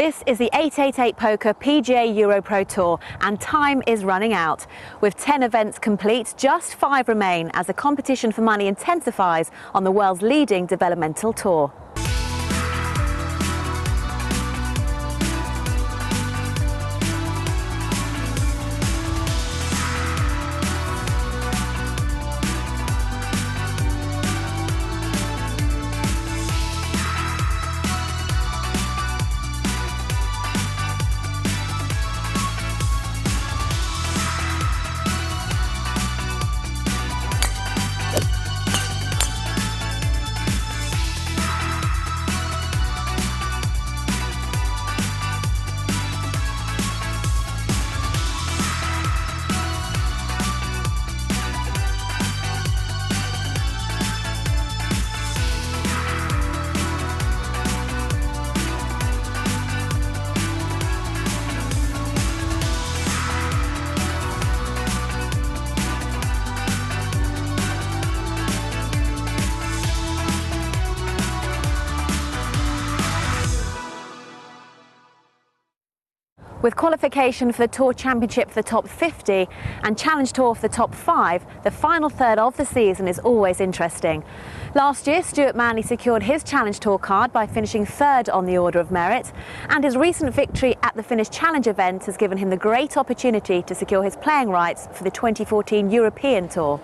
This is the 888 Poker PGA EuroPro Tour, and time is running out. With 10 events complete, just 5 remain as the competition for money intensifies on the world's leading developmental tour. With qualification for the Tour Championship for the top 50 and Challenge Tour for the top 5, the final third of the season is always interesting. Last year, Stuart Manley secured his Challenge Tour card by finishing 3rd on the Order of Merit, and his recent victory at the Finnish Challenge event has given him the great opportunity to secure his playing rights for the 2014 European Tour.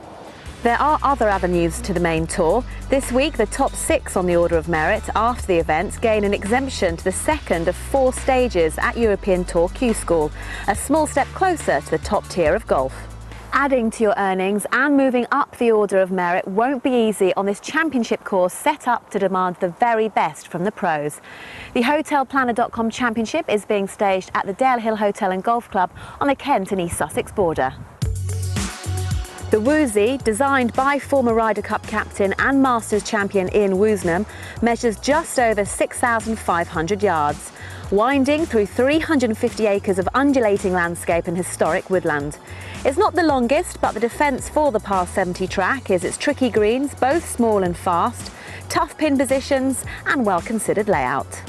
There are other avenues to the main tour. This week, the top 6 on the Order of Merit after the event gain an exemption to the second of 4 stages at European Tour Q School, a small step closer to the top tier of golf. Adding to your earnings and moving up the Order of Merit won't be easy on this championship course set up to demand the very best from the pros. The HotelPlanner.com Championship is being staged at the Dale Hill Hotel and Golf Club on the Kent and East Sussex border. The Woozy, designed by former Ryder Cup captain and Masters champion Ian Woosnam, measures just over 6,500 yards, winding through 350 acres of undulating landscape and historic woodland. It's not the longest, but the defence for the par 70 track is its tricky greens, both small and fast, tough pin positions and well-considered layout.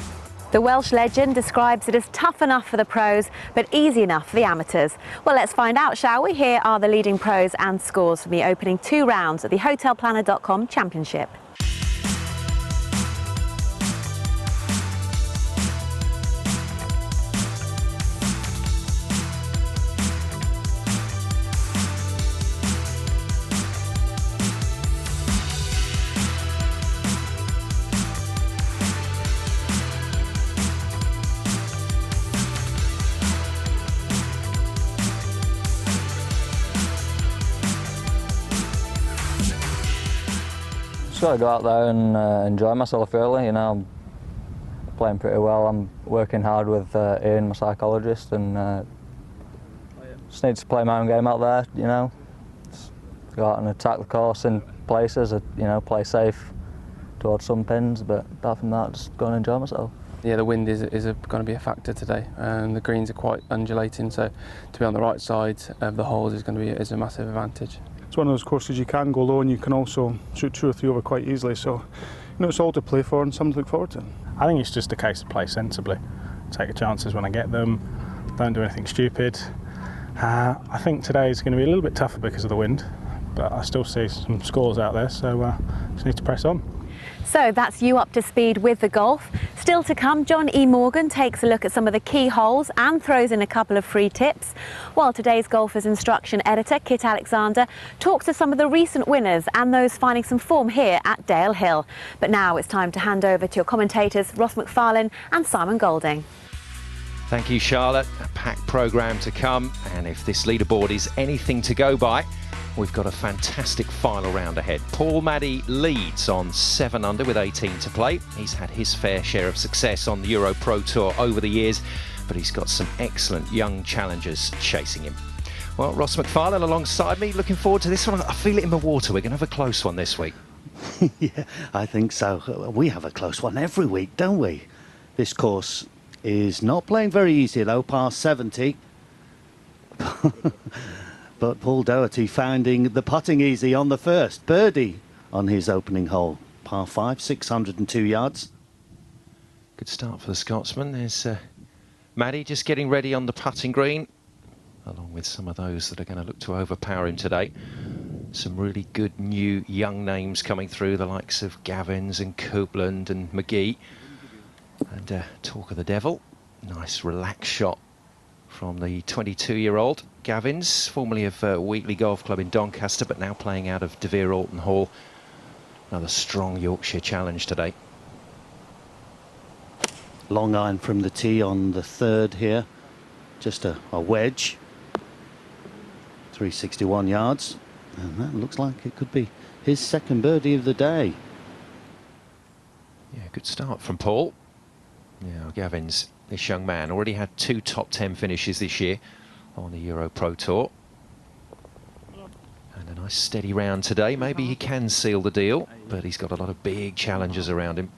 The Welsh legend describes it as tough enough for the pros, but easy enough for the amateurs. Well, let's find out, shall we? Here are the leading pros and scores from the opening 2 rounds of the HotelPlanner.com Championship. Just got to go out there and enjoy myself really, you know. I'm playing pretty well, I'm working hard with Ian, my psychologist, and just need to play my own game out there, you know. Just go out and attack the course in places, you know, play safe towards some pins, but apart from that, just go and enjoy myself. Yeah, the wind is going to be a factor today, and the greens are quite undulating, so to be on the right side of the holes is going to be a massive advantage. It's one of those courses you can go low and you can also shoot 2 or 3 over quite easily, so you know, it's all to play for and something to look forward to. I think it's just a case of play sensibly, take your chances when I get them, don't do anything stupid. I think today is going to be a little bit tougher because of the wind, but I still see some scores out there, so just need to press on. So that's you up to speed with the golf. Still to come, John E. Morgan takes a look at some of the key holes and throws in a couple of free tips, while today's Golfers Instruction editor, Kit Alexander, talks to some of the recent winners and those finding some form here at Dale Hill. But now it's time to hand over to your commentators, Ross McFarlane and Simon Golding. Thank you, Charlotte. A packed programme to come, and if this leaderboard is anything to go by, we've got a fantastic final round ahead. Paul Maddy leads on 7 under with 18 to play. He's had his fair share of success on the EuroPro Tour over the years, but he's got some excellent young challengers chasing him. Well, Ross McFarlane alongside me, looking forward to this one. I feel it in the water. We're going to have a close one this week. Yeah, I think so. We have a close one every week, don't we? This course is not playing very easy though, par 70. But Paul Doherty finding the putting easy on the first birdie on his opening hole. Par 5, 602 yards. Good start for the Scotsman. There's Maddie just getting ready on the putting green, along with some of those that are going to look to overpower him today. Some really good new young names coming through, the likes of Gavins and Copeland and McGee. And talk of the devil, nice relaxed shot from the 22-year-old Gavins, formerly of Wheatley Golf Club in Doncaster, but now playing out of De Vere Alton Hall. Another strong Yorkshire challenge today. Long iron from the tee on the third here. Just a wedge. 361 yards. And that looks like it could be his second birdie of the day. Yeah, good start from Paul. Yeah, Gavins, this young man, already had 2 top 10 finishes this year on the EuroPro Tour. And a nice steady round today. Maybe he can seal the deal, but he's got a lot of big challenges around him.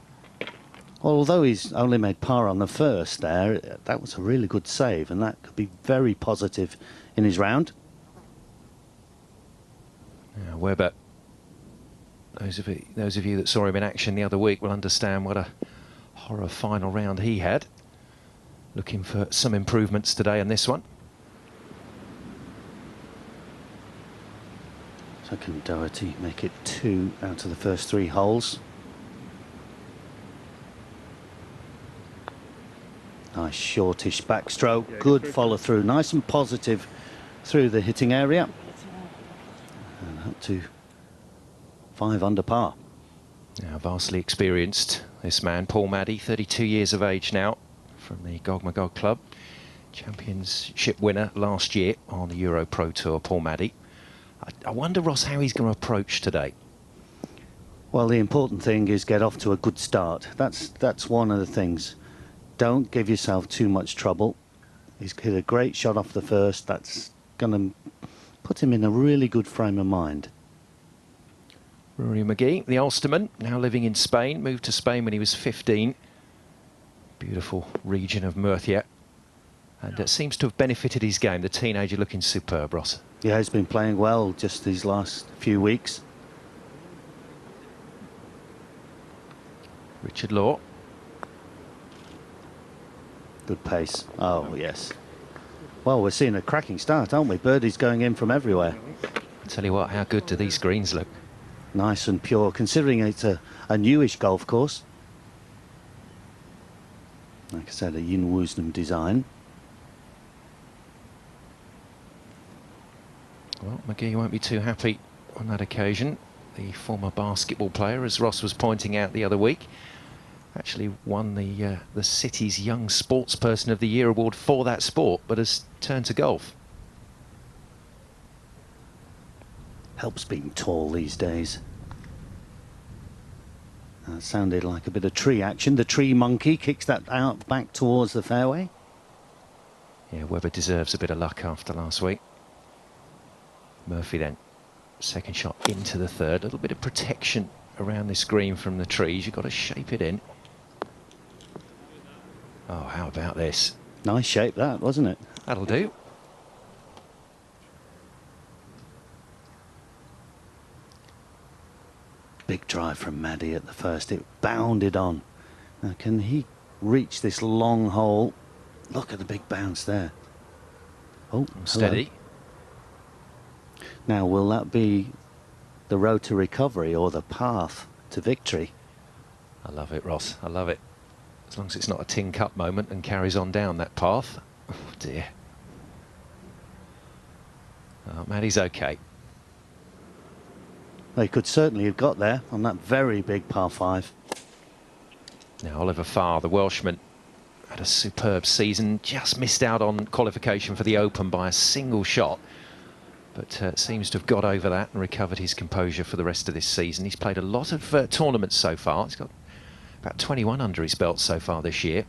Well, although he's only made par on the first there, that was a really good save, and that could be very positive in his round. Yeah, Webber, those of you that saw him in action the other week will understand what a horror final round he had. Looking for some improvements today on this one. So can Doherty make it 2 out of the first 3 holes? Nice shortish backstroke, good follow through, nice and positive through the hitting area. And up to 5 under par. Now vastly experienced, this man, Paul Maddy, 32 years of age now, from the Gog Club. Championship winner last year on the EuroPro Tour, Paul Maddy. I wonder, Ross, how he's going to approach today. Well, the important thing is get off to a good start. That's one of the things. Don't give yourself too much trouble. He's hit a great shot off the first. That's going to put him in a really good frame of mind. Rory McGee, the Ulsterman, now living in Spain, moved to Spain when he was 15. Beautiful region of Murcia. And it seems to have benefited his game. The teenager looking superb, Ross. Yeah, he's been playing well just these last few weeks. Richard Law. Good pace. Oh, yes. Well, we're seeing a cracking start, aren't we? Birdies going in from everywhere. I tell you what, how good do these greens look? Nice and pure, considering it's a newish golf course. Like I said, a Yin Woosnam design. Well, McGee won't be too happy on that occasion. The former basketball player, as Ross was pointing out the other week, actually won the city's Young Sportsperson of the Year award for that sport, but has turned to golf. Helps being tall these days. That sounded like a bit of tree action. The tree monkey kicks that out back towards the fairway. Yeah, Webber deserves a bit of luck after last week. Murphy then, second shot into the third. A little bit of protection around this green from the trees. You've got to shape it in. Oh, how about this? Nice shape that, wasn't it? That'll do. Big drive from Maddy at the first. It bounded on. Now, can he reach this long hole? Look at the big bounce there. Oh, steady. Hello. Now, will that be the road to recovery or the path to victory? I love it, Ross. I love it. As long as it's not a tin cup moment and carries on down that path. Oh, dear. Oh, Maddy's okay. They could certainly have got there on that very big par 5. Now, Oliver Farr, the Welshman, had a superb season. Just missed out on qualification for the Open by a single shot. But seems to have got over that and recovered his composure for the rest of this season. He's played a lot of tournaments so far. He's got about 21 under his belt so far this year.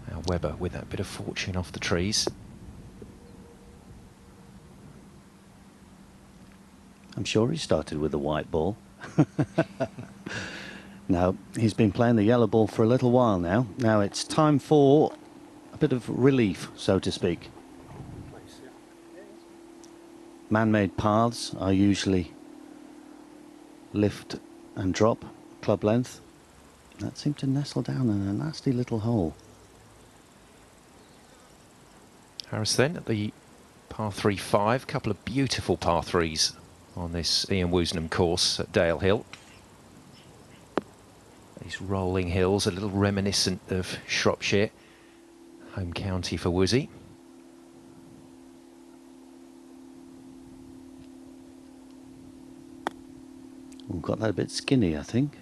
Now Webber with that bit of fortune off the trees. I'm sure he started with the white ball. No, he's been playing the yellow ball for a little while now. Now it's time for a bit of relief, so to speak. Man-made paths are usually lift and drop, club length. That seemed to nestle down in a nasty little hole. Harris then at the par 3-5, couple of beautiful par 3s on this Ian Woosnam course at Dale Hill. These rolling hills, a little reminiscent of Shropshire, home county for Woosie. We've got that a bit skinny, I think.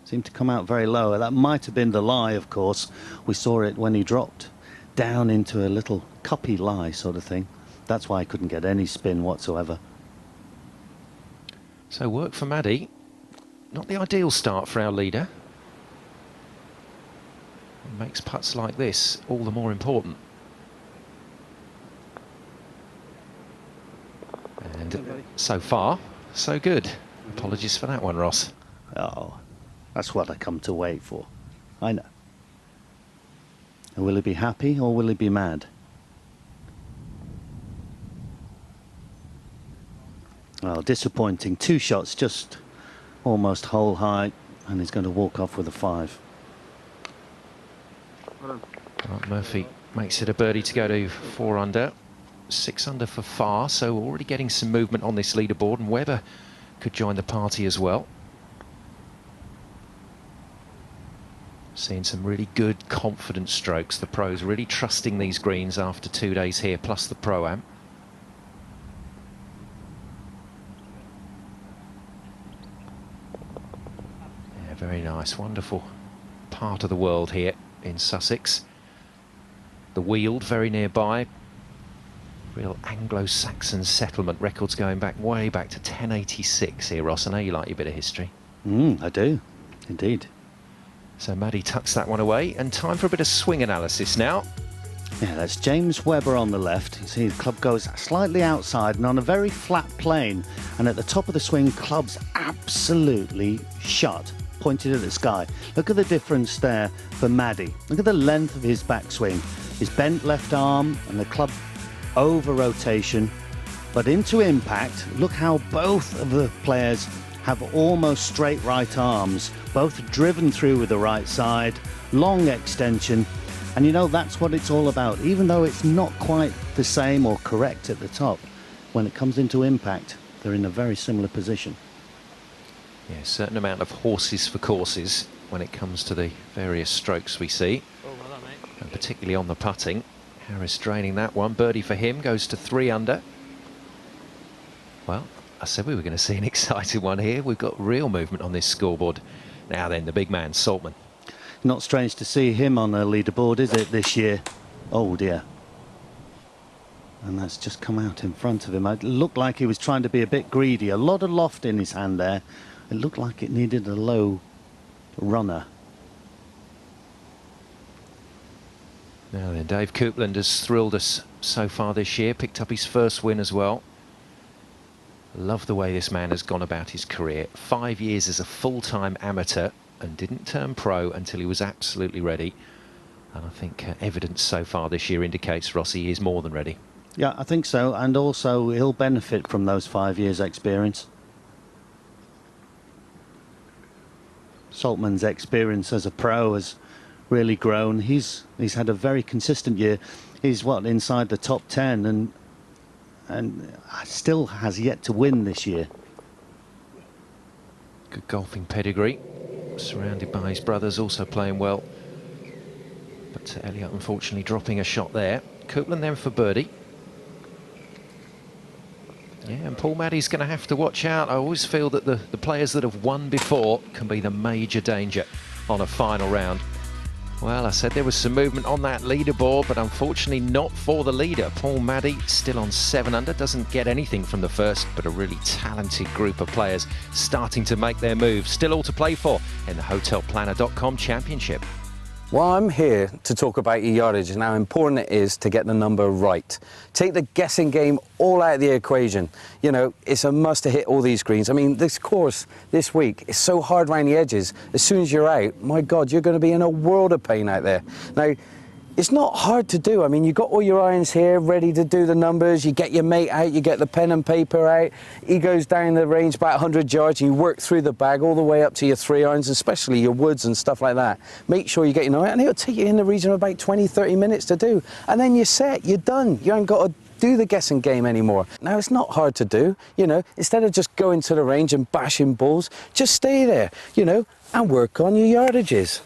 Seemed to come out very low. That might have been the lie, of course. We saw it when he dropped down into a little cuppy lie sort of thing. That's why I couldn't get any spin whatsoever. So work for Maddie. Not the ideal start for our leader. It makes putts like this all the more important. And so far, so good. Apologies for that one, Ross. Oh, that's what I come to wait for. I know. And will he be happy or will he be mad? Well, disappointing. 2 shots, just almost hole high, and he's going to walk off with a 5. Well, Murphy makes it a birdie to go to 4 under. 6 under for Farr, so already getting some movement on this leaderboard, and Webber could join the party as well. Seeing some really good, confident strokes. The pros really trusting these greens after 2 days here, plus the Pro-Am. Yeah, very nice, wonderful part of the world here in Sussex. The Weald very nearby. Real Anglo-Saxon settlement, records going back way back to 1086 here, Ross. I know you like your bit of history. I do, indeed. So Maddie tucks that one away, and time for a bit of swing analysis now. Yeah, that's James Webber on the left. You see the club goes slightly outside and on a very flat plane, and at the top of the swing, club's absolutely shut, pointed at the sky. Look at the difference there for Maddie. Look at the length of his backswing. His bent left arm and the club over rotation, but into impact. Look how both of the players have almost straight right arms, both driven through with the right side, long extension, and you know that's what it's all about. Even though it's not quite the same or correct at the top, when it comes into impact, they're in a very similar position. Yeah, a certain amount of horses for courses when it comes to the various strokes we see, and particularly on the putting. Harris draining that one. Birdie for him, goes to 3 under. Well, I said we were going to see an exciting one here. We've got real movement on this scoreboard. Now then, the big man, Saltman. Not strange to see him on the leaderboard, is it, this year? Oh dear. And that's just come out in front of him. It looked like he was trying to be a bit greedy. A lot of loft in his hand there. It looked like it needed a low runner. Now then, Dave Coupland has thrilled us so far this year. Picked up his first win as well. Love the way this man has gone about his career. 5 years as a full-time amateur and didn't turn pro until he was absolutely ready. And I think evidence so far this year indicates Rossi is more than ready. Yeah, I think so. And also he'll benefit from those 5 years experience. Saltman's experience as a pro has really grown. He's had a very consistent year. He's what, inside the top 10 and still has yet to win this year. Good golfing pedigree, surrounded by his brothers also playing well. But Elliott unfortunately dropping a shot there. Coupland then for birdie. Yeah, and Paul Maddy's going to have to watch out. I always feel that the players that have won before can be the major danger on a final round. Well, I said there was some movement on that leaderboard, but unfortunately not for the leader. Paul Maddy still on 7 under, doesn't get anything from the first, but a really talented group of players starting to make their move. Still all to play for in the HotelPlanner.com Championship. Well, I'm here to talk about your yardage and how important it is to get the number right. Take the guessing game all out of the equation. You know, it's a must to hit all these greens. I mean, this course this week is so hard around the edges. As soon as you're out, my God, you're going to be in a world of pain out there. Now, It's not hard to do. I mean, you've got all your irons here ready to do the numbers. You get your mate out, you get the pen and paper out. He goes down the range about 100 yards, and you work through the bag all the way up to your 3 irons, especially your woods and stuff like that. Make sure you get your number, and it'll take you in the region of about 20-30 minutes to do. And then you're set, you're done. You ain't got to do the guessing game anymore. Now, it's not hard to do, you know. Instead of just going to the range and bashing balls, just stay there, you know, and work on your yardages.